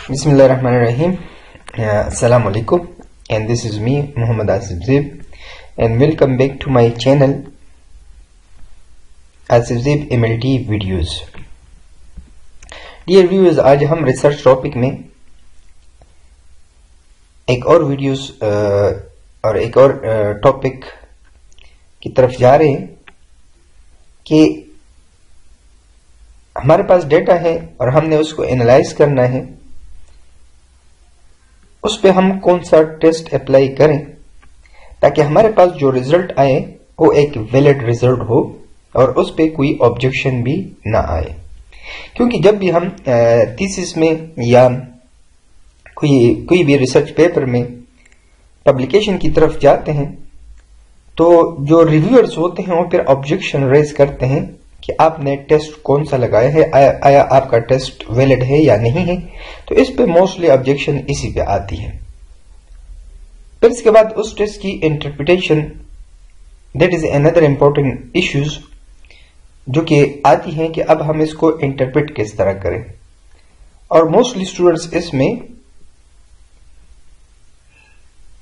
Bismillahirrahmanirrahim. Assalamu alaikum, and this is me, Muhammad Asif Zeb, and welcome back to my channel Asif Zeb MLT videos. Dear viewers, आज हम research topic में एक और videos और एक और topic की तरफ जा रहे हैं कि हमारे पास डेटा है और हमने उसको एनालाइज करना है। उस पे हम कौन सा टेस्ट अप्लाई करें ताकि हमारे पास जो रिजल्ट आए वो एक वैलिड रिजल्ट हो और उस पे कोई ऑब्जेक्शन भी ना आए। क्योंकि जब भी हम थीसिस में या कोई भी रिसर्च पेपर में पब्लिकेशन की तरफ जाते हैं तो जो रिव्यूअर्स होते हैं वो फिर ऑब्जेक्शन रेज करते हैं कि आपने टेस्ट कौन सा लगाया है, आया आपका टेस्ट वैलिड है या नहीं है। तो इस पे मोस्टली ऑब्जेक्शन इसी पे आती है। फिर इसके बाद उस टेस्ट की interpretation, that is another important issues जो कि आती हैं कि अब हम इसको इंटरप्रेट किस तरह करें। और मोस्टली स्टूडेंट्स इसमें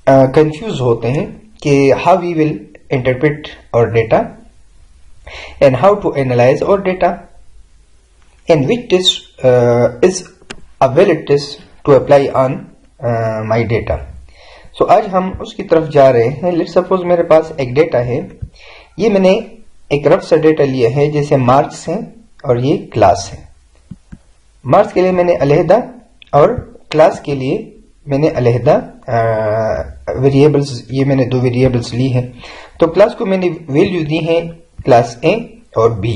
कंफ्यूज होते हैं कि हाउ वी विल इंटरप्रेट और data and how to analyze our data and which test is a valid test to apply on my data. So आज हम उसकी तरफ जा रहे हैं। लेट्स सपोज मेरे पास एक डेटा है, ये मैंने एक रफ सा डेटा लिया है, जैसे मार्क्स हैं और ये क्लास है। मार्क्स के लिए मैंने अलहदा और क्लास के लिए मैंने अलहदा वेरिएबल्स, ये मैंने दो वेरिएबल्स ली हैं। तो क्लास को मैंने वैल्यू दी है क्लास ए और बी,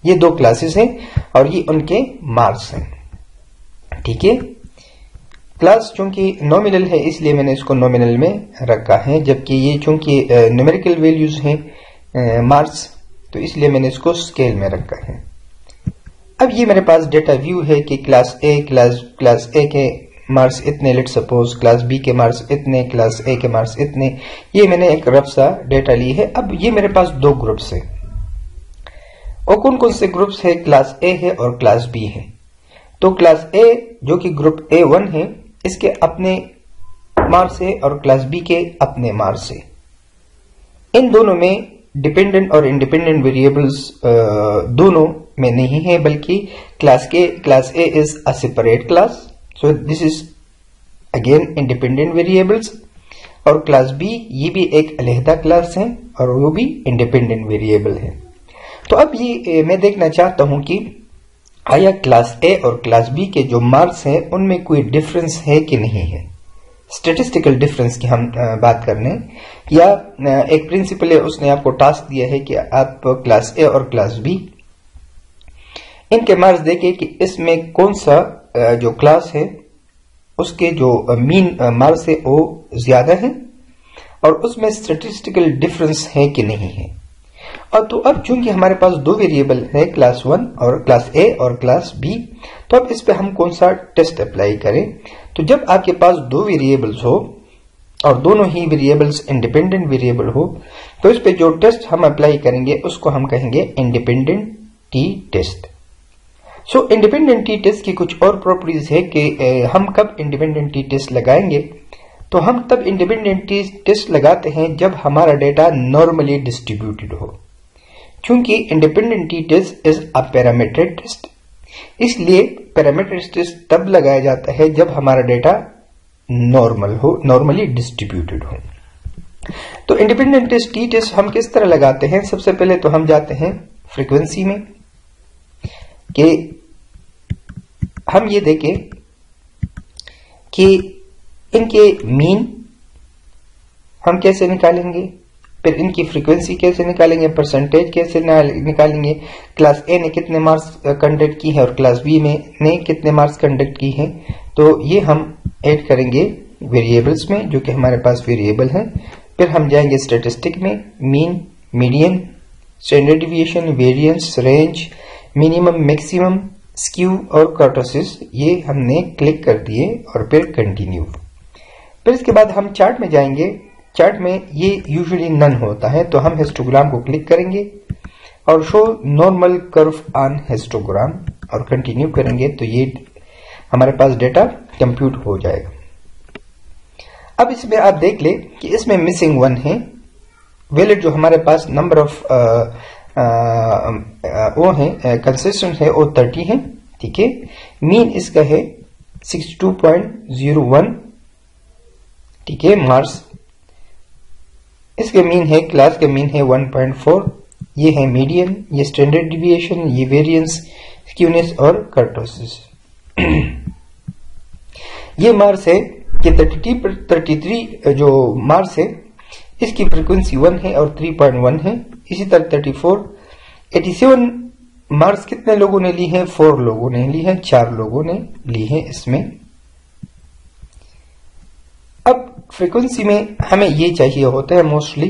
ये दो क्लासेस हैं और ये उनके मार्क्स हैं। ठीक है, क्लास चूंकि नॉमिनल है इसलिए मैंने इसको नॉमिनल में रखा है, जबकि ये चूंकि न्यूमेरिकल वैल्यूज हैं मार्क्स, तो इसलिए मैंने इसको स्केल में रखा है। अब ये मेरे पास डेटा व्यू है कि क्लास ए के मार्क्स इतने, लेट सपोज क्लास बी के मार्क्स इतने, क्लास ए के मार्क्स इतने। ये मैंने एक रफ सा डेटा ली है। अब ये मेरे पास दो ग्रुप्स है और कौन कौन से ग्रुप्स है, क्लास ए है और क्लास बी है। तो क्लास ए जो कि ग्रुप A1 है, इसके अपने मार्क्स है और क्लास बी के अपने मार्क्स है। इन दोनों में डिपेंडेंट और इंडिपेंडेंट वेरिएबल्स दोनों में नहीं है, बल्कि class A is a separate class, so this is again independent variables. और क्लास बी ये भी एक अलहदा क्लास है और वो भी इंडिपेंडेंट वेरिएबल है। तो अब ये मैं देखना चाहता हूं कि आया क्लास ए और क्लास बी के जो मार्क्स हैं उनमें कोई डिफरेंस है कि नहीं है। स्टैटिस्टिकल डिफरेंस की हम बात करने, या एक प्रिंसिपल है उसने आपको टास्क दिया है कि आप क्लास ए और क्लास बी इनके मार्क्स देखें कि इसमें कौन सा जो क्लास है उसके जो मीन मार्क्स है वो ज्यादा है और उसमें स्टैटिस्टिकल डिफरेंस है कि नहीं है। और तो अब चूंकि हमारे पास दो वेरिएबल है, क्लास 1 और क्लास ए और क्लास बी, तो अब इस पे हम कौन सा टेस्ट अप्लाई करें। तो जब आपके पास दो वेरिएबल्स हो और दोनों ही वेरिएबल्स इंडिपेंडेंट वेरिएबल हो, तो इस पे जो टेस्ट हम अप्लाई करेंगे उसको हम कहेंगे independent T test. So independent T test की कुछ और प्रॉपर्टीज है कि हम कब इंडिपेंडेंट टी टेस्ट लगाएंगे। तो हम तब इंडिपेंडेंट टी टेस्ट लगाते हैं जब हमारा डेटा नॉर्मली डिस्ट्रीब्यूटेड हो। क्योंकि independent T test is a parametric test, इसलिए पैरामीट्रिक टेस्ट तब लगाया जाता है जब हमारा डेटा नॉर्मल हो, नॉर्मली डिस्ट्रीब्यूटेड हो। तो इंडिपेंडेंट टेस्ट टी टेस्ट हम किस तरह लगाते हैं। सबसे पहले तो हम जाते हैं फ्रीक्वेंसी में कि हम ये देखें कि इनके मीन हम कैसे निकालेंगे, फिर इनकी फ्रीक्वेंसी कैसे निकालेंगे, परसेंटेज कैसे निकालेंगे, क्लास ए ने कितने मार्क्स कंडक्ट की है और क्लास बी में ने कितने मार्क्स कंडक्ट की है। तो ये हम ऐड करेंगे वेरिएबल्स में जो कि हमारे पास वेरिएबल है। फिर हम जाएंगे स्टैटिस्टिक में, mean, median, standard deviation, variance, range, minimum, maximum, skew और कर्टोसिस, ये हमने क्लिक कर दिए और फिर कंटिन्यू। फिर इसके बाद हम चार्ट में जाएंगे। चार्ट में ये यूजुअली नन होता है, तो हम हिस्टोग्राम को क्लिक करेंगे और show normal curve on histogram और कंटिन्यू करेंगे तो ये हमारे पास डेटा कंप्यूट हो जाएगा। अब इसमें आप देख ले कि इसमें मिसिंग 1 है, वैलिड जो हमारे पास नंबर ऑफ वो है कंसिस्टेंट है वो 30 है, ठीक है। मीन इसका है 62.01, ठीक है, मार्क्स। इसके मीन है, क्लास के मीन है 1.4, ये है मीडियन, ये स्टैंडर्ड डिविएशन, ये वेरिएंस, स्क्यूनेस और कर्टोसिस। ये मार्क्स है कि 33 जो मार्क्स है इसकी फ्रीक्वेंसी 1 है और 3.1 है। इसी तरह 87 मार्क्स कितने लोगों ने ली है? 4 लोगों ने ली है, 4 लोगों ने ली है इसमें। अब फ्रीक्वेंसी में हमें ये चाहिए होता है मोस्टली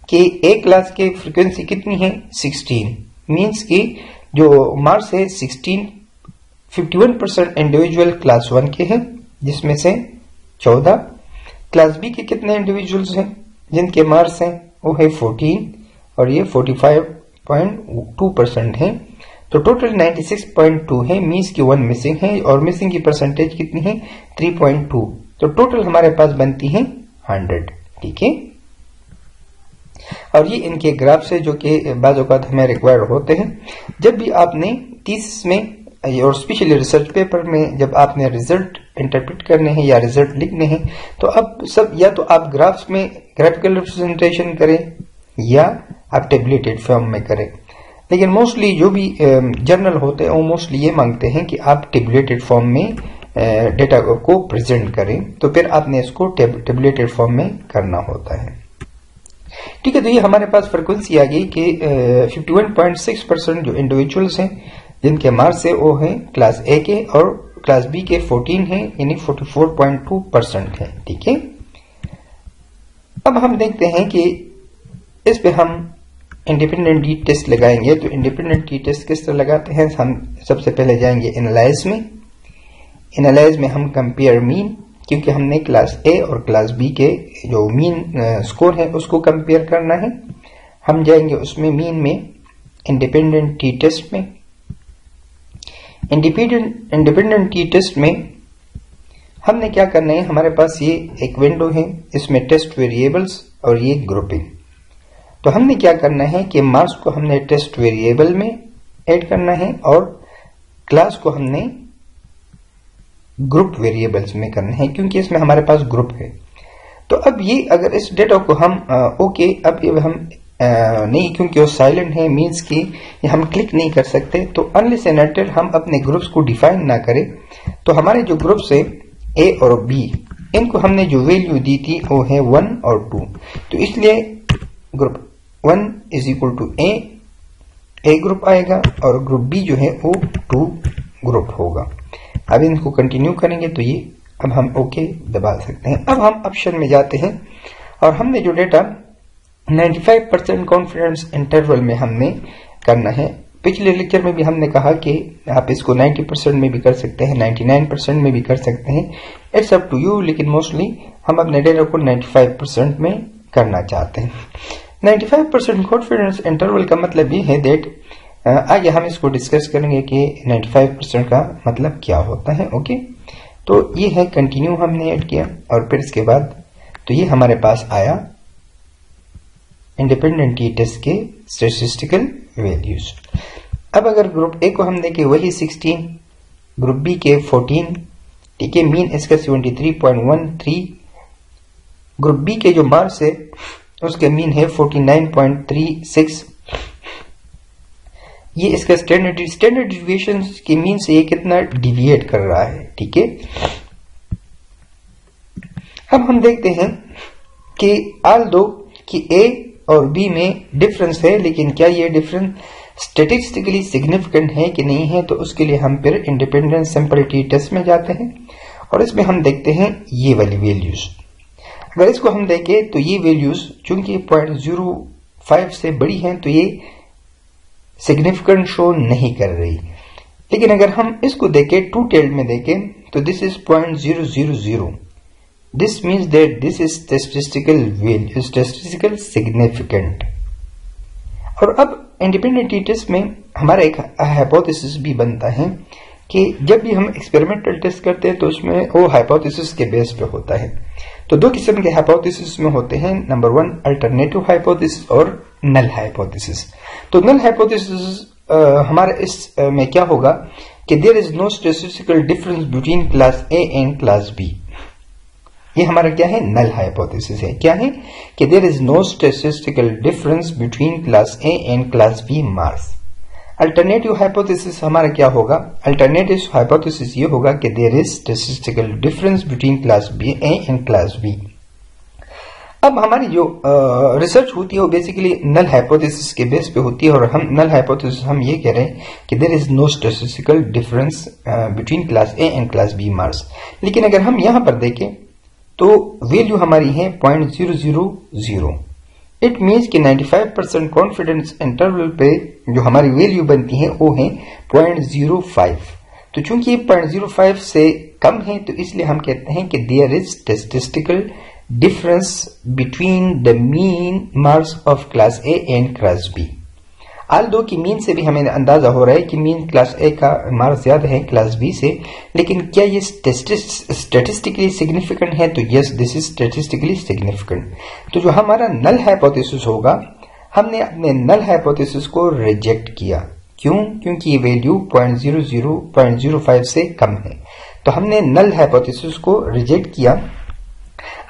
कि ए क्लास के फ्रीक्वेंसी कितनी है? 16, मीन्स कि जो मार्क्स है 16, 51% इंडिविजुअल क्लास 1 के हैं, जिसमें से 14। क्लास बी के कितने इंडिविजुअल्स हैं जिनके मार्क्स हैं? वो है 14 और ये 45.2% है। तो टोटल 96.2 है, मीन्स की 1 मिसिंग है और मिसिंग की परसेंटेज कितनी है? 3.2। तो टोटल हमारे पास बनती है 100, ठीक है। और ये इनके ग्राफ से जो कि बाज़ औक़ात हमें रिक्वायर्ड होते हैं। जब भी आपने 30 में और स्पेशली रिसर्च पेपर में जब आपने रिजल्ट इंटरप्रेट करने हैं या रिजल्ट लिखने हैं, तो अब सब या तो आप ग्राफ्स में ग्राफिकल रिप्रेजेंटेशन करें या आप टेबलेटेड फॉर्म में करें। लेकिन मोस्टली जो भी जर्नल होते हैं वो मोस्टली ये मांगते हैं कि आप टेबलेटेड फॉर्म में डेटा को प्रेजेंट करें, तो फिर आपने इसको टेबलेटेड फॉर्म में करना होता है, ठीक है। तो ये हमारे पास फ्रीक्वेंसी आ गई कि 51.6% जो इंडिविजुअल्स हैं जिनके मार्क्स है वो है क्लास ए के और क्लास बी के 14 है, यानी 44.2% है, ठीक है। अब हम देखते हैं कि इस पे हम इंडिपेंडेंट टी टेस्ट लगाएंगे। तो इंडिपेंडेंट टी टेस्ट किस तरह लगाते हैं? हम सबसे पहले जाएंगे एनालाइज में। एनालाइज में हम कंपेयर मीन, क्योंकि हमने क्लास ए और क्लास बी के जो मीन स्कोर है उसको कंपेयर करना है। हम जाएंगे उसमें मीन में इंडिपेंडेंट टी टेस्ट में। इंडिपेंडेंट टी टेस्ट में हमने क्या करना है? हमारे पास ये एक विंडो है, इसमें टेस्ट वेरिएबल्स और ये ग्रुपिंग। तो हमने क्या करना है कि मार्क्स को हमने टेस्ट वेरिएबल में ऐड करना है और क्लास को हमने ग्रुप वेरिएबल्स में करना है, क्योंकि इसमें हमारे पास ग्रुप है। तो अब ये अगर इस डेटा को हम ओके, अब ये हम नहीं, क्योंकि वो साइलेंट है, मीन्स कि हम क्लिक नहीं कर सकते। तो अनलेस एंड अनटिल हम अपने ग्रुप्स को डिफाइन ना करें, तो हमारे जो ग्रुप्स है ए और बी, इनको हमने जो वैल्यू दी थी वो है 1 और 2। तो इसलिए group 1 is equal to A group आएगा और ग्रुप बी जो है वो 2 ग्रुप होगा। अब इनको कंटिन्यू करेंगे तो ये अब हम ओके दबा सकते हैं। अब हम ऑप्शन में जाते हैं और हमने जो डेटा 95% कॉन्फिडेंस इंटरवल में हमने करना है। पिछले लेक्चर में भी हमने कहा कि आप इसको 90% में भी कर सकते हैं, 99% में भी कर सकते हैं, इट्स अप टू यू। लेकिन मोस्टली हम अपने डेटा को 95% में करना चाहते हैं। 95% कॉन्फिडेंस इंटरवल का मतलब ये है दैट आगे हम इसको डिस्कस करेंगे कि 95% का मतलब क्या होता है, ओके। तो ये है कंटिन्यू हमने ऐड किया और फिर इसके बाद तो ये हमारे पास आया इंडिपेंडेंट टी टेस्ट के स्टैटिस्टिकल वैल्यूज। अब अगर ग्रुप ए को हम देखें वही 16, ग्रुप बी के 14, ठीक है, मीन इसका 73.13, ग्रुप बी के जो मार्क्स है उसके मीन है 49.36, ये इसका स्टैंडर्ड डिविएशन के मीन से ये कितना डिविएट कर रहा है, ठीक है। अब हम देखते हैं कि ऑल दो कि ए और बी में डिफरेंस है, लेकिन क्या ये डिफरेंस स्टैटिस्टिकली सिग्निफिकेंट है कि नहीं है, तो उसके लिए हम फिर इंडिपेंडेंट सैंपल टी टेस्ट में जाते हैं और इसमें हम देखते हैं ये वाली वैल्यूज। अगर इसको हम देखें तो ये वैल्यूज चूंकि 0.05 से बड़ी हैं तो ये सिग्निफिकेंट शो नहीं कर रही। लेकिन अगर हम इसको देखें टू टेल्ड में देखें तो this is 0.000, this means that this is statistical significant। और अब इंडिपेंडेंट टी टेस्ट में हमारा एक हाइपोथेसिस भी बनता है कि जब भी हम एक्सपेरिमेंटल टेस्ट करते हैं तो उसमें वो हाइपोथेसिस के बेस पे होता है। तो दो किस्म के हाइपोथेसिस में होते हैं, नंबर 1 अल्टरनेटिव हाइपोथेसिस और नल हाइपोथेसिस। तो नल हाइपोथेसिस हमारे इस में क्या होगा कि there is no statistical difference between class A and class B. ये हमारा क्या है, नल हाइपोथेसिस है। क्या है कि there is no statistical difference between class A and class B marks. Alternative hypothesis हमारा क्या होगा, अल्टरनेटिव हाइपोथेसिस ये होगा कि there is statistical difference between class B A and class B. अब हमारी जो रिसर्च होती है वो बेसिकली नल हाइपोथेसिस के बेस पे होती है, और हम नल हाइपोथेसिस हम ये कह रहे हैं कि there is no statistical difference between class A and class B marks. लेकिन अगर हम यहां पर देखें तो वैल्यू हमारी है 0.000। इट मीन्स कि 95% कॉन्फिडेंस इंटरवल पे जो हमारी वैल्यू बनती है वो है 0.05। तो चूंकि ये 0.05 से कम है तो इसलिए हम कहते हैं कि there is statistical difference between the mean marks of class A and class B। although कि मीन से भी हमें अंदाजा हो रहा है कि मीन क्लास ए का मार्क्स ज्यादा है क्लास बी से, लेकिन क्या ये स्टैटिस्टिकली सिग्निफिकेंट है? तो yes, this is statistically significant. तो जो हमारा नल हाइपोथेसिस होगा, हमने अपने नल हाइपोथेसिस को रिजेक्ट किया। क्यों? क्योंकि ये वैल्यू 0.05 से कम है, तो हमने नल हाइपोथेसिस को रिजेक्ट किया।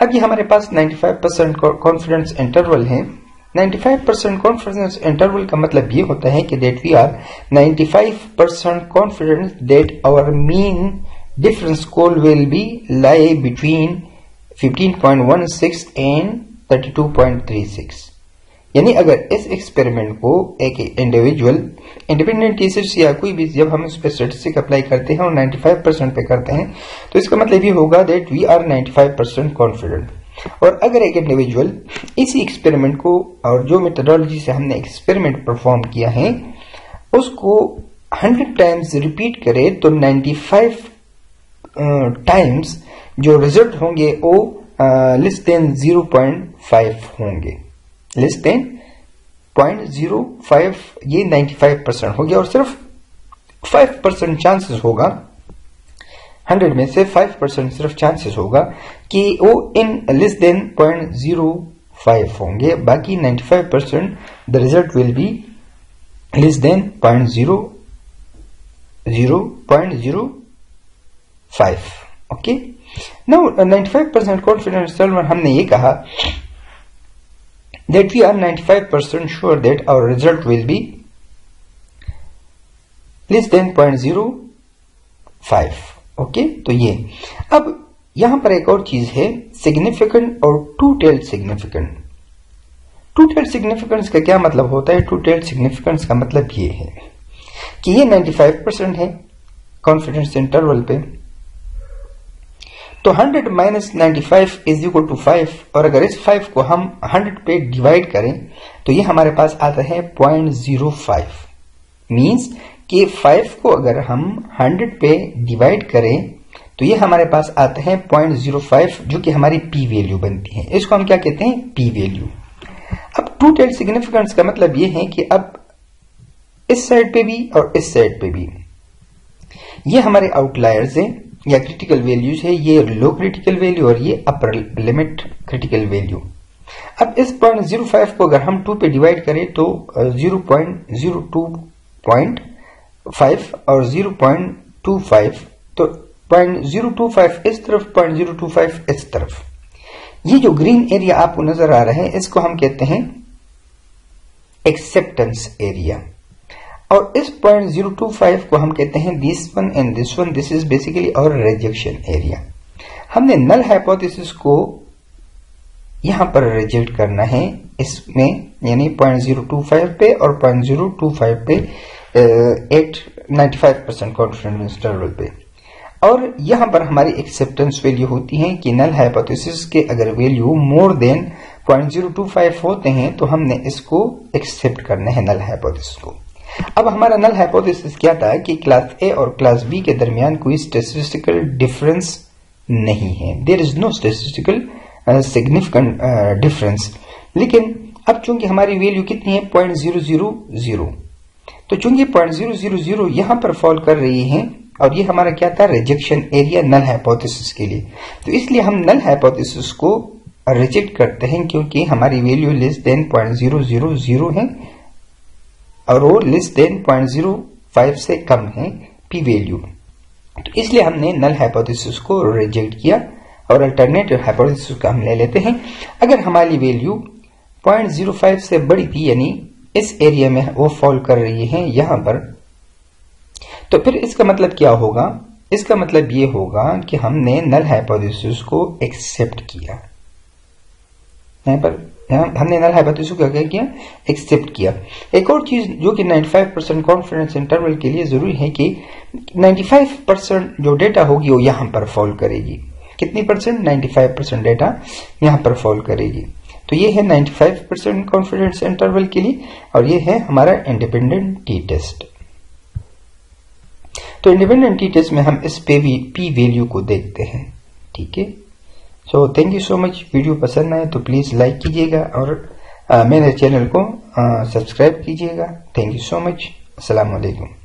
अब ये हमारे पास 95% कॉन्फिडेंस इंटरवल है। 95% कॉन्फिडेंस इंटरवल का मतलब ये होता है कि that we are 95% confidence that our mean difference score will be lie between 15.16 and 32.36। यानी अगर इस एक्सपेरिमेंट को एक इंडिविजुअल इंडिपेंडेंट टीचर्स या कोई भी जब हम उस पर स्टैटिस्टिक अप्लाई करते हैं और 95% पे करते हैं तो इसका मतलब ये होगा दैट वी आर 95% कॉन्फिडेंट। और अगर एक इंडिविजुअल इसी एक्सपेरिमेंट को और जो मेथोडोलॉजी से हमने एक्सपेरिमेंट परफॉर्म किया है उसको 100 टाइम्स रिपीट करे तो 95 टाइम्स जो रिजल्ट होंगे वो लेस देन 0.5 होंगे। लेस देन 0.05 ये 95% हो गया, और सिर्फ 5% चांसेस होगा, 100 में से 5% सिर्फ चांसेस होगा कि वो इन लेस देन 0.05 होंगे। बाकी 95% the result will be less than 0.05। Okay, now 95% confidence interval हमने ये कहा that we are 95% sure that our result will be less than 0.05। Okay, तो ये अब यहां पर एक और चीज है, सिग्निफिकेंट और to tailed significant. To tailed significance का क्या मतलब होता है? टू टेल्ड सिग्निफिकेंस का मतलब ये है कि ये 95% है कॉन्फिडेंस इंटरवल पे, तो 100 माइनस 95 इज इक्वल टू 5, और अगर इस 5 को हम 100 पे डिवाइड करें तो ये हमारे पास आता है 0.05। मींस कि 5 को अगर हम 100 पे डिवाइड करें तो ये हमारे पास आता है 0.05, जो कि हमारी पी वैल्यू बनती है। इसको हम क्या कहते हैं? P value. अब टू टेल्ड सिग्निफिकेंस का मतलब ये है कि अब इस साइड पे भी और इस साइड पे भी ये हमारे आउटलायर्स हैं या क्रिटिकल वैल्यूज है, ये लो क्रिटिकल वैल्यू और ये अपर लिमिट क्रिटिकल वैल्यू। अब इस 0.05 को अगर हम 2 पे डिवाइड करें तो 0.02.5 और 0.25, तो 0.025 इस तरफ, 0.025 इस तरफ। ये जो ग्रीन एरिया आपको नजर आ रहा है इसको हम कहते हैं एक्सेप्टेंस एरिया, और इस 0.025 को हम कहते हैं this one and this one, this is basically और रिजेक्शन एरिया। हमने नल हाइपोथेसिस को यहां पर रिजेक्ट करना है इसमें, यानी 0.025 पे और 0.025 पे 95% कॉन्फिडेंस इंटरवल पे, और यहां पर हमारी एक्सेप्टेंस वैल्यू होती है कि नल हाइपोथेसिस के अगर वैल्यू मोर देन 0.025 होते हैं तो हमने इसको एक्सेप्ट करना है नल हाइपोथेसिस को। अब हमारा नल हाइपोथेसिस क्या था कि क्लास ए और क्लास बी के दरमियान कोई स्टैटिस्टिकल डिफरेंस नहीं है, there is no statistical significant difference. लेकिन अब चूंकि हमारी वैल्यू कितनी है 0.000, तो चूंकि 0.000 यहां पर फॉल कर रही है और ये हमारा क्या था, रिजेक्शन एरिया नल हाइपोथेसिस के लिए। तो इसलिए हम नल हाइपोथेसिस को रिजेक्ट करते हैं क्योंकि हमारी वैल्यू लेस देन 0.000 है और वो लेस देन 0.05 से कम है पी वैल्यू। तो इसलिए हमने नल हाइपोथेसिस को रिजेक्ट किया और अल्टरनेटिव हाइपोथेसिस को हम ले लेते हैं। अगर हमारी वैल्यू 0.05 से बड़ी थी, यानी इस एरिया में वो फॉल कर रही है यहां पर, तो फिर इसका मतलब क्या होगा, इसका मतलब ये होगा कि हमने नल हाइपोथेसिस को एक्सेप्ट किया। यहां पर हमने नल हाइपोथेसिस को क्या किया, एक्सेप्ट किया। एक और चीज जो कि 95% कॉन्फिडेंस इंटरवल के लिए जरूरी है कि 95% जो डेटा होगी वो यहां पर फॉल करेगी। कितनी परसेंट, 95% डेटा यहां पर फॉल करेगी। तो ये है 95% कॉन्फिडेंस इंटरवल के लिए और ये है हमारा इंडिपेंडेंट टी टेस्ट। तो इंडिपेंडेंट टी टेस्ट में हम इस पी वैल्यू को देखते हैं। ठीक है, so thank you so much. Video पसंद आए तो प्लीज लाइक कीजिएगा और मेरे चैनल को सब्सक्राइब कीजिएगा। Thank you so much. अस्सलाम वालेकुम।